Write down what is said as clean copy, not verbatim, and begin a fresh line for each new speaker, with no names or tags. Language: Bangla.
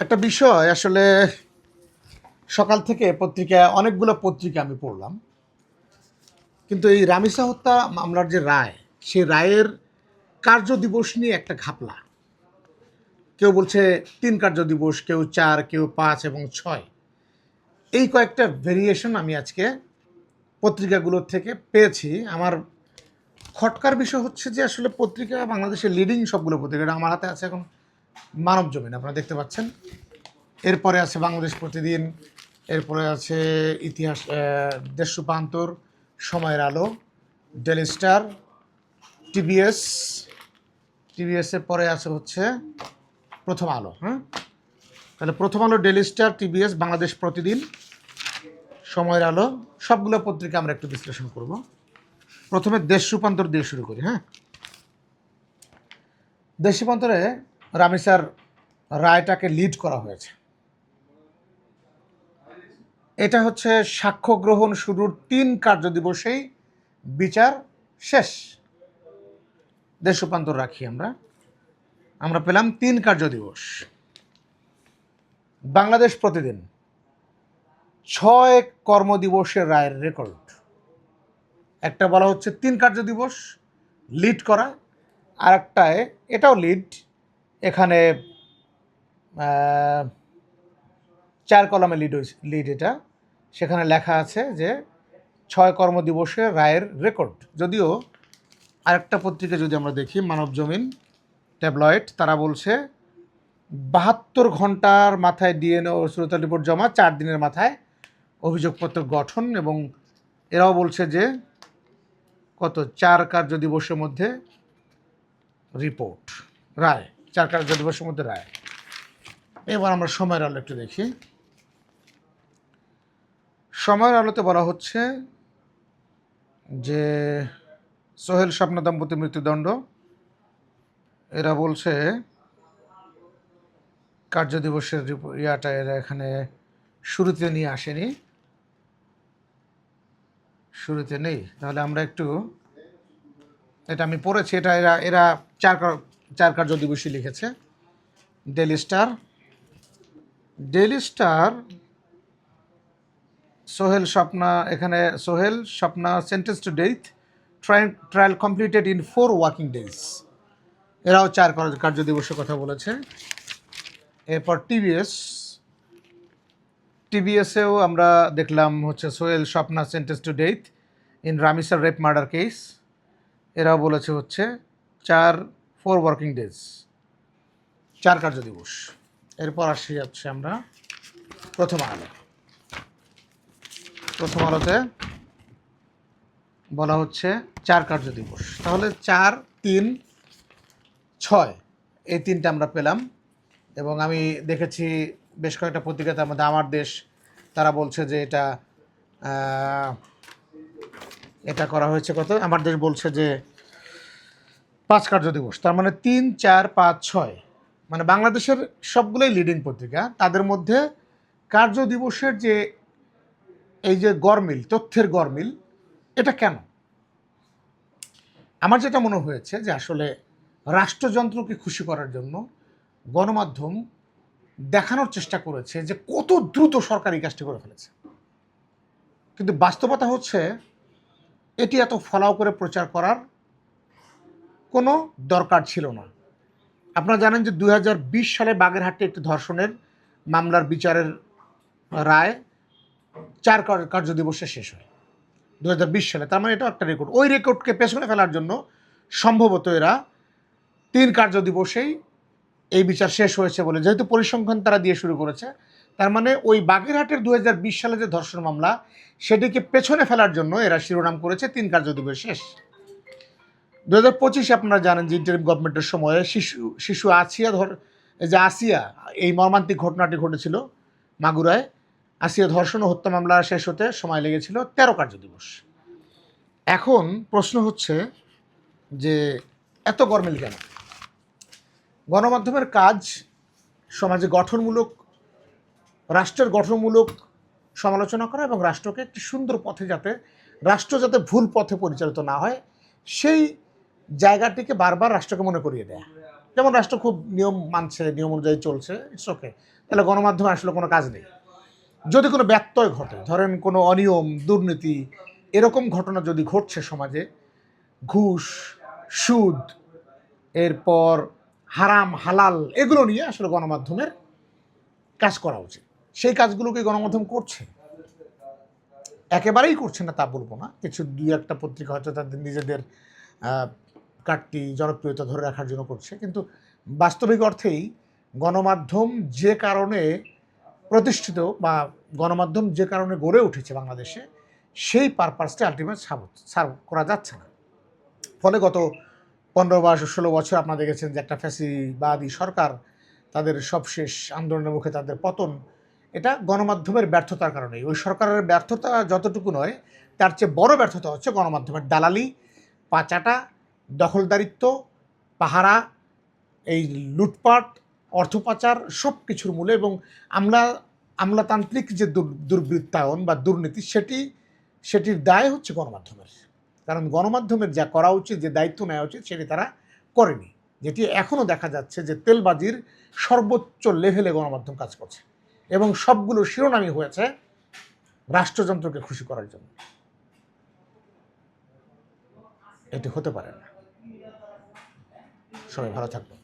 একটা বিষয় আসলে সকাল থেকে পত্রিকায় অনেকগুলো পত্রিকা আমি পড়লাম, কিন্তু এই রামিসা হত্যা মামলার যে রায়, সেই রায়ের কার্য দিবস নিয়ে একটা ঘাপলা। কেউ বলছে ৩ কার্য দিবস, কেউ ৪, কেউ ৫ এবং ৬। এই কয়েকটা ভেরিয়েশন আমি আজকে পত্রিকাগুলোর থেকে পেয়েছি। আমার খটকার বিষয় হচ্ছে যে আসলে পত্রিকা বাংলাদেশের লিডিং সবগুলো পত্রিকা, এটা আমার হাতে আছে এখন মানব জমিন, আপনারা দেখতে পাচ্ছেন। এরপরে আছে বাংলাদেশ প্রতিদিন, এরপরে আছে ইতিহাস, দেশ রূপান্তর, সময়ের আলো, ডেলি স্টার, টিবিএস। টিবিএসের পরে আছে হচ্ছে প্রথম আলো। হ্যাঁ, তাহলে প্রথম আলো, ডেলি স্টার, টিবিএস, বাংলাদেশ প্রতিদিন, সময়ের আলো, সবগুলো পত্রিকা আমরা একটু বিশ্লেষণ করব। প্রথমে দেশ রূপান্তর দিয়ে শুরু করি। হ্যাঁ, দেশ রূপান্তরে রামিসার রায়টাকে লিড করা হয়েছে। এটা হচ্ছে সাক্ষ্য গ্রহণ শুরুর ৩ কার্য দিবসেই বিচার শেষ। দেশ রূপান্তর রাখি আমরা পেলাম ৩ কার্য দিবস। বাংলাদেশ প্রতিদিন ৬ কর্মদিবসের রায়ের রেকর্ড। একটা বলা হচ্ছে ৩ কার্য দিবস লিড করা, আর একটায় এটাও লিড, এখানে ৪ কলামে লিড এটা, সেখানে লেখা আছে যে ৬ কর্মদিবসের রায়ের রেকর্ড। যদিও আরেকটা পত্রিকা যদি আমরা দেখি, মানব জমিন ট্যাবলয়েড, তারা বলছে ৭২ ঘন্টার মাথায় ডিএনএ ও শ্রোতা রিপোর্ট জমা, ৪ দিনের মাথায় অভিযোগপত্র গঠন, এবং এরাও বলছে যে ৪ কার্য দিবসের মধ্যে রিপোর্ট, রায়, ৪ কার্য দিবসের মধ্যে রায়। এবার আমরা সময়ের আলো একটু দেখি। সময়ের আলোতে বলা হচ্ছে যে সোহেল স্বপ্না দম্পতি মৃত্যুদণ্ড, এরা বলছে কার্য দিবসের ইয়াটা এরা এখানে শুরুতে নিয়ে আসেনি, শুরুতে নেই। তাহলে আমরা একটু, এটা আমি পড়েছি, এটা এরা ৪ কার্য দিবসই লিখেছে। ডেলি স্টার সোহেল স্বপ্না, এখানে Sohel Swapna sentence to death, trial completed in 4 working days, এরাও ৪ কার্য দিবসের কথা বলেছে। এরপর টিবিএসেও আমরা দেখলাম হচ্ছে Sohel Swapna sentence to death in রামিসার রেপ মার্ডার কেস, এরাও বলেছে হচ্ছে 4 ওয়ার্কিং ডেজ, ৪ কার্য দিবস। এরপর আসি যাচ্ছে আমরা প্রথম আলোতে বলা হচ্ছে ৪ কার্য দিবস। তাহলে ৪, ৩, ৬ এই ৩টা আমরা পেলাম। এবং আমি দেখেছি বেশ কয়েকটা পত্রিকাতে, আমাদের আমার দেশ, তারা বলছে যে এটা করা হয়েছে আমার দেশ বলছে যে ৫ কার্য দিবস। তার মানে ৩, ৪, ৫, ৬, মানে বাংলাদেশের সবগুলোই লিডিং পত্রিকা, তাদের মধ্যে কার্য দিবসের যে এই যে গরমিল, তথ্যের গরমিল, এটা কেন? আমার যেটা মনে হয়েছে যে আসলে রাষ্ট্রযন্ত্রকে খুশি করার জন্য গণমাধ্যম দেখানোর চেষ্টা করেছে যে কত দ্রুত সরকার এই কাজটি করে ফেলেছে, কিন্তু বাস্তবতা হচ্ছে এটি এত ফলাও করে প্রচার করার কোনো দরকার ছিল না। আপনারা জানেন যে 2020 সালে বাগেরহাটে একটি ধর্ষণের মামলার বিচারের রায় ৪ কার্য দিবসে শেষ হয় 2020 সালে। তার মানে এটা একটা রেকর্ড। ওই রেকর্ডকে পেছনে ফেলার জন্য সম্ভবত এরা ৩ কার্য দিবসেই এই বিচার শেষ হয়েছে বলে, যেহেতু পরিসংখ্যান তারা দিয়ে শুরু করেছে, তার মানে ওই বাগেরহাটের 2020 সালে যে ধর্ষণ মামলা, সেটিকে পেছনে ফেলার জন্য এরা শিরোনাম করেছে ৩ কার্য দিবস শেষ। 2025 আপনারা জানেন যে ইন্টারিম গভর্নমেন্টের সময়ে শিশু আসিয়া, এই মর্মান্তিক ঘটনাটি ঘটেছিল মাগুরায়। আসিয়া ধর্ষণ ও হত্যা মামলা শেষ হতে সময় লেগেছিল 13 কার্য দিবস। এখন প্রশ্ন হচ্ছে যে এত গরমিল কেন? গণমাধ্যমের কাজ সমাজে রাষ্ট্রের গঠনমূলক সমালোচনা করা, এবং রাষ্ট্রকে একটি সুন্দর পথে রাষ্ট্র যাতে ভুল পথে পরিচালিত না হয়, সেই জায়গাটিকে বারবার রাষ্ট্রকে মনে করিয়ে দেয়া। যেমন রাষ্ট্র খুব নিয়ম মানছে, নিয়ম অনুযায়ী চলছে, ইটস ওকে, তাহলে গণমাধ্যমে আসলে কোনো কাজ নেই। যদি কোনো ব্যত্যয় ঘটে, ধরেন কোনো অনিয়ম, দুর্নীতি, এরকম ঘটনা যদি ঘটছে সমাজে, ঘুষ, সুদ, এরপর হারাম হালাল, এগুলো নিয়ে আসলে গণমাধ্যমের কাজ করা উচিত। সেই কাজগুলোকে গণমাধ্যম করছে, একেবারেই করছে না তা বলবো না, কিছু দুই একটা পত্রিকা হয়তো তাদের নিজেদের কাটতি জনপ্রিয়তা ধরে রাখার জন্য করছে, কিন্তু বাস্তবিক অর্থেই গণমাধ্যম যে কারণে প্রতিষ্ঠিত বা গণমাধ্যম যে কারণে গড়ে উঠেছে বাংলাদেশে, সেই পারপাসটা আলটিমেট সার্ভ করা যাচ্ছে না। ফলে গত 15 বা 16 বছর আপনারা দেখেছেন যে একটা ফ্যাসিবাদী সরকার, তাদের সবশেষ আন্দোলনের মুখে তাদের পতন, এটা গণমাধ্যমের ব্যর্থতার কারণে। ওই সরকারের ব্যর্থতা যতটুকু নয়, তার চেয়ে বড় ব্যর্থতা হচ্ছে গণমাধ্যমের দালালি, পাচাটা, দখলদারিত্ব, পাহারা, এই লুটপাট, অর্থ পাচার, সব কিছুর মূলে, এবং আমলাতান্ত্রিক যে দুর্বৃত্তায়ন বা দুর্নীতি, সেটির দায় হচ্ছে গণমাধ্যমের। কারণ গণমাধ্যমের যা করা উচিত, যে দায়িত্ব নেওয়া উচিত, সেটি তারা করেনি, যেটি এখনও দেখা যাচ্ছে যে তেলবাজির সর্বোচ্চ লেভেলে গণমাধ্যম কাজ করছে, এবং সবগুলো শিরোনামই হয়েছে রাষ্ট্রযন্ত্রকে খুশি করার জন্য। এটি হতে পারে না। সবাই ভালো থাকবেন।